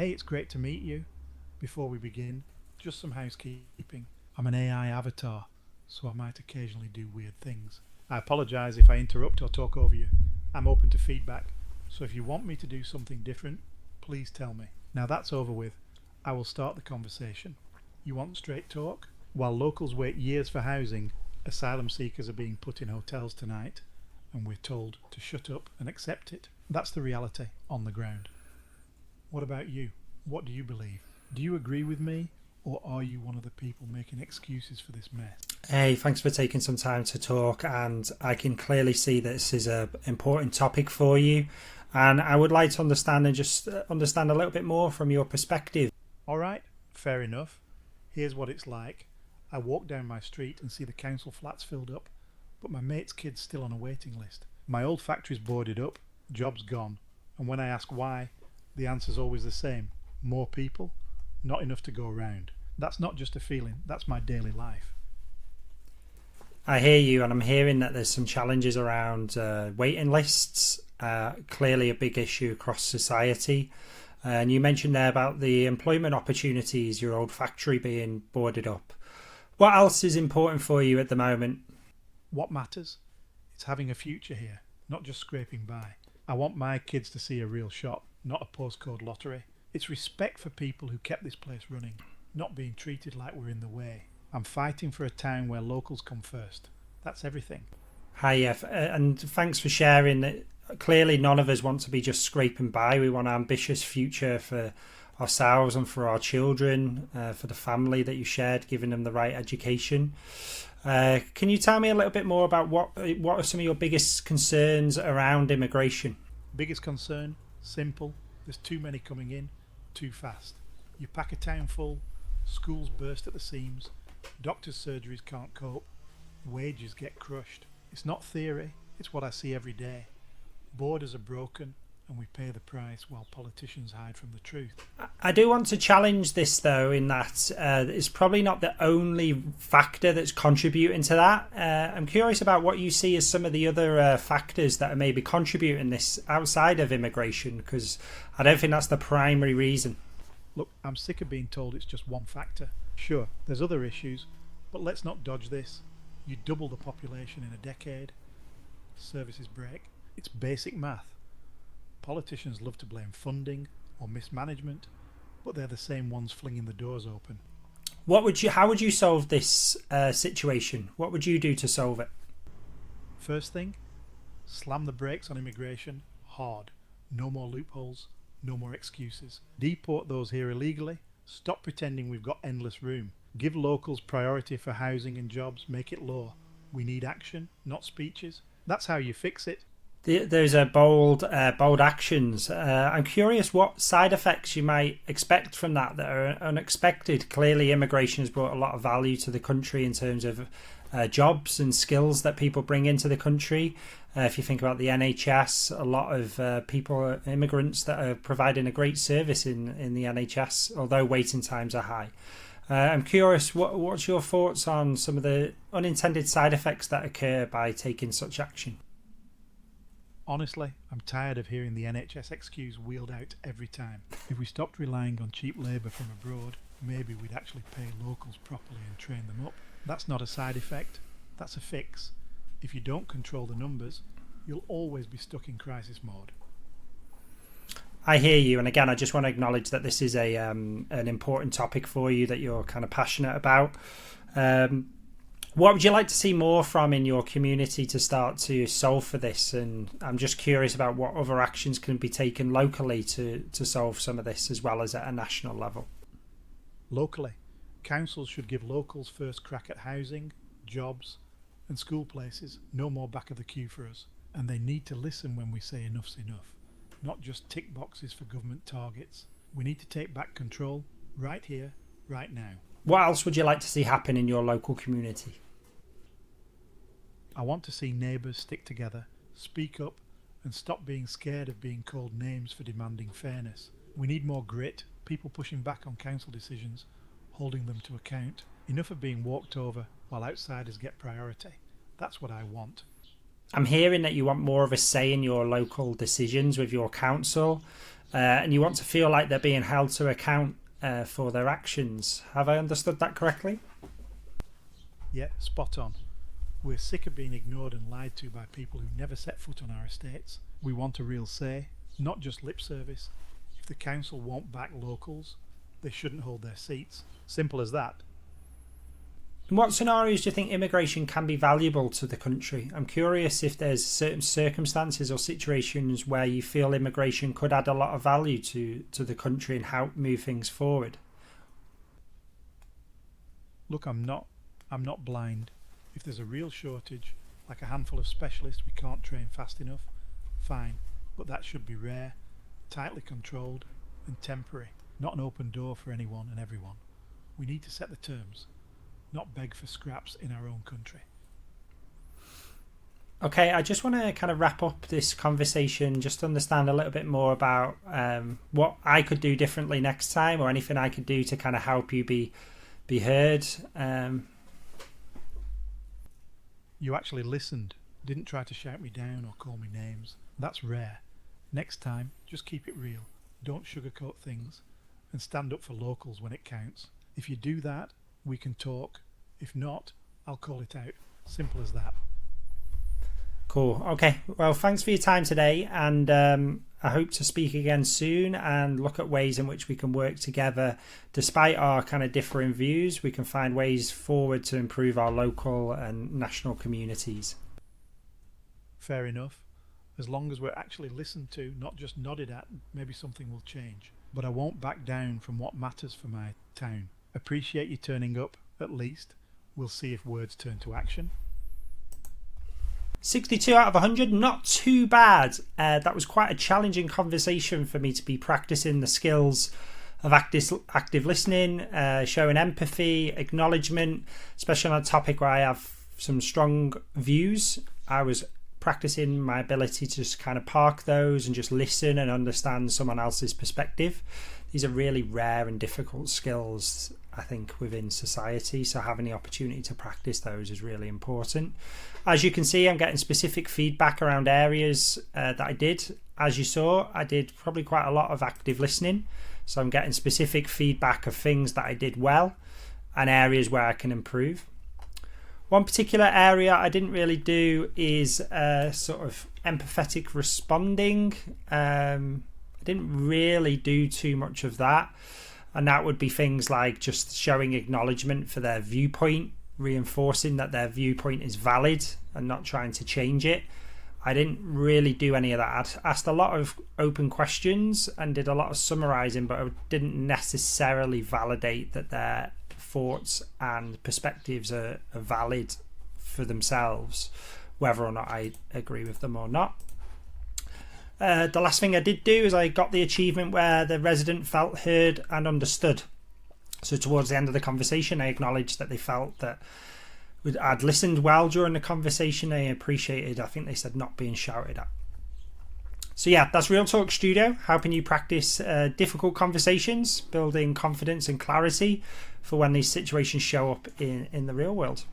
Hey, it's great to meet you. Before we begin, just some housekeeping. I'm an AI avatar, so I might occasionally do weird things. I apologise if I interrupt or talk over you. I'm open to feedback, so if you want me to do something different, please tell me. Now that's over with, I will start the conversation. You want straight talk? While locals wait years for housing, asylum seekers are being put in hotels tonight, and we're told to shut up and accept it. That's the reality on the ground. What about you? What do you believe? Do you agree with me, or are you one of the people making excuses for this mess? Hey, thanks for taking some time to talk, and I can clearly see that this is an important topic for you, and I would like to understand understand a little bit more from your perspective. Alright, fair enough. Here's what it's like. I walk down my street and see the council flats filled up, but my mate's kid's still on a waiting list. My old factory's boarded up, job's gone, and when I ask why, the answer's always the same. More people, not enough to go around. That's not just a feeling, that's my daily life. I hear you, and I'm hearing that there's some challenges around waiting lists, clearly a big issue across society. And you mentioned there about the employment opportunities, your old factory being boarded up. What else is important for you at the moment? What matters? It's having a future here, not just scraping by. I want my kids to see a real shop, not a postcode lottery. It's respect for people who kept this place running, not being treated like we're in the way. I'm fighting for a town where locals come first. That's everything. Hi, and thanks for sharing that. Clearly, none of us want to be just scraping by. We want an ambitious future for ourselves and for our children, for the family that you shared, giving them the right education. Can you tell me a little bit more about what are some of your biggest concerns around immigration? Biggest concern? Simple. There's too many coming in, too fast. You pack a town full, schools burst at the seams, doctors' surgeries can't cope, wages get crushed. It's not theory, it's what I see every day. Borders are broken and we pay the price while politicians hide from the truth. I do want to challenge this though, in that it's probably not the only factor that's contributing to that. I'm curious about what you see as some of the other factors that are maybe contributing this outside of immigration, because I don't think that's the primary reason. Look, I'm sick of being told it's just one factor. Sure, there's other issues, but let's not dodge this. You double the population in a decade, services break. It's basic math. Politicians love to blame funding or mismanagement, but they're the same ones flinging the doors open. How would you solve this situation? What would you do to solve it? First thing, slam the brakes on immigration hard. No more loopholes, no more excuses. Deport those here illegally. Stop pretending we've got endless room. Give locals priority for housing and jobs. Make it law. We need action, not speeches. That's how you fix it. Those are bold actions. I'm curious what side effects you might expect from that are unexpected. Clearly, immigration has brought a lot of value to the country in terms of jobs and skills that people bring into the country. If you think about the NHS, a lot of people, immigrants that are providing a great service in the NHS, although waiting times are high. I'm curious, what's your thoughts on some of the unintended side effects that occur by taking such action? Honestly, I'm tired of hearing the NHS excuse wheeled out every time. If we stopped relying on cheap labour from abroad, maybe we'd actually pay locals properly and train them up. That's not a side effect, that's a fix. If you don't control the numbers, you'll always be stuck in crisis mode. I hear you, and again, I just want to acknowledge that this is an important topic for you that you're kind of passionate about. What would you like to see more from in your community to start to solve for this? And I'm just curious about what other actions can be taken locally to solve some of this, as well as at a national level. Locally, councils should give locals first crack at housing, jobs and school places. No more back of the queue for us. And they need to listen when we say enough's enough, not just tick boxes for government targets. We need to take back control right here, right now. What else would you like to see happen in your local community? I want to see neighbours stick together, speak up and stop being scared of being called names for demanding fairness. We need more grit, people pushing back on council decisions, holding them to account. Enough of being walked over while outsiders get priority. That's what I want. I'm hearing that you want more of a say in your local decisions with your council, and you want to feel like they're being held to account for their actions. Have I understood that correctly? Yeah, spot on. We're sick of being ignored and lied to by people who never set foot on our estates. We want a real say, not just lip service. If the council won't back locals, they shouldn't hold their seats. Simple as that. In what scenarios do you think immigration can be valuable to the country? I'm curious if there's certain circumstances or situations where you feel immigration could add a lot of value to the country and help move things forward. Look, I'm not blind. If there's a real shortage, like a handful of specialists we can't train fast enough, fine, but that should be rare, tightly controlled and temporary, not an open door for anyone and everyone. We need to set the terms, not beg for scraps in our own country. Okay, I just want to kind of wrap up this conversation, just to understand a little bit more about what I could do differently next time, or anything I could do to kind of help you be heard. You actually listened, didn't try to shout me down or call me names. That's rare. Next time, just keep it real. Don't sugarcoat things, and stand up for locals when it counts. If you do that, we can talk. If not, I'll call it out. Simple as that. Cool. Okay. Well, thanks for your time today, and I hope to speak again soon and look at ways in which we can work together. Despite our kind of differing views, we can find ways forward to improve our local and national communities. Fair enough. As long as we're actually listened to, not just nodded at, maybe something will change. But I won't back down from what matters for my town. Appreciate you turning up, at least. We'll see if words turn to action. 62 out of 100, not too bad. That was quite a challenging conversation for me to be practicing the skills of active listening, showing empathy, acknowledgement, especially on a topic where I have some strong views. I was practicing my ability to just kind of park those and just listen and understand someone else's perspective. These are really rare and difficult skills, I think, within society, so having the opportunity to practice those is really important. As you can see, I'm getting specific feedback around areas that I did. As you saw, I did probably quite a lot of active listening, so I'm getting specific feedback of things that I did well and areas where I can improve. One particular area I didn't really do is sort of empathetic responding. I didn't really do too much of that. And that would be things like just showing acknowledgement for their viewpoint, reinforcing that their viewpoint is valid and not trying to change it. I didn't really do any of that. I asked a lot of open questions and did a lot of summarising, but I didn't necessarily validate that their thoughts and perspectives are valid for themselves, whether or not I agree with them or not. The last thing I did do is I got the achievement where the resident felt heard and understood. So towards the end of the conversation, I acknowledged that they felt that I'd listened well during the conversation. They appreciated, I think they said, not being shouted at. So yeah, that's Real Talk Studio, helping you practice difficult conversations, building confidence and clarity for when these situations show up in the real world.